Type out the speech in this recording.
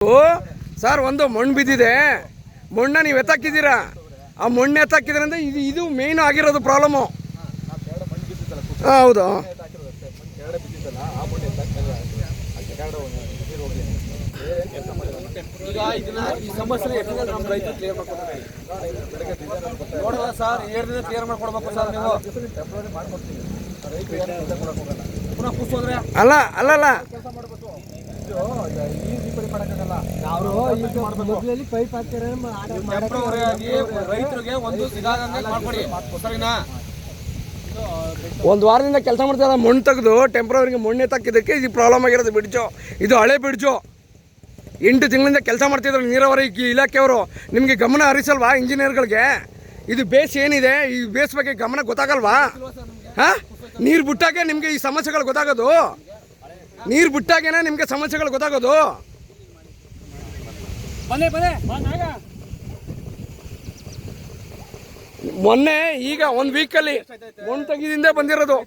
Sir ಒಂದು ಮಣ್ಣು ಬಿದ್ದಿದೆ, ಮಣ್ಣ ನೀವು ಎತ್ತಾಕಿದ್ದೀರಾ, ಆ ಮಣ್ಣು ಎತ್ತಾಕಿದ್ರೆ ಅಂದರೆ ಇದು ಮೇಯ್ನು ಆಗಿರೋದು ಪ್ರಾಬ್ಲಮ್ಮು. ಹೌದು. ಈಗ ಇದನ್ನ ಈ ಸಮಸ್ಯೆ ನಮ್ಮ ರೈತರು ಕ್ಲಿಯರ್ ಮಾಡ್ಕೊಡ್ತಾರೆ ನೋಡೋಣ ಸರ್. 2 ದಿನ ಕ್ಲಿಯರ್ ಮಾಡ್ಕೊಡ್ಬೇಕು ಸರ್. ನೀವು ಪುನಃ ಕೂಸೋದ್ರೆ ಅಲ್ಲ ಅಲ್ಲಲ್ಲ ಪೈಪ್ ಹಾಕ್ತಾರೆ ರೈತರಿಗೆ ಒಂದು ಸಿಗಾದಂಗೆ ಮಾಡ್ಕೊಡಿ ಸರಿನಾ. ಒಂದು ವಾರದಿಂದ ಕೆಲಸ ಮಾಡ್ತಾರ, ಮಣ್ಣು ತೆಗೆದು ಟೆಂಪ್ರವರಿಗೆ ಮಣ್ಣು ಎತ್ತಾಕಿದ್ದಕ್ಕೆ ಇದು ಪ್ರಾಬ್ಲಮ್ ಆಗಿರೋದು. ಬಿಡ್ಜು ಇದು ಹಳೆ ಬಿಡ್ಜು, 8 ತಿಂಗಳಿಂದ ಕೆಲಸ ಮಾಡ್ತಿದ್ರು ನೀರಾವರಿ ಇಲಾಖೆಯವರು. ನಿಮಗೆ ಗಮನ ಹರಿಸಲ್ವಾ ಇಂಜಿನಿಯರ್ಗಳಿಗೆ? ಇದು ಬೇಸ್ ಏನಿದೆ, ಈ ಬೇಸ್ ಬಗ್ಗೆ ಗಮನ ಗೊತ್ತಾಗಲ್ವಾ? ಹಾಂ, ನೀರು ಬಿಟ್ಟಾಗೆ ನಿಮಗೆ ಈ ಸಮಸ್ಯೆಗಳು ಗೊತ್ತಾಗೋದು. ನೀರು ಬಿಟ್ಟಾಗೇನೆ ನಿಮಗೆ ಸಮಸ್ಯೆಗಳು ಗೊತ್ತಾಗೋದು. ಮೊನ್ನೆ ಈಗ 1 ವೀಕಲ್ಲಿ ಮಣ್ಣು ತೆಗೆದಿಂದ ಬಂದಿರೋದು.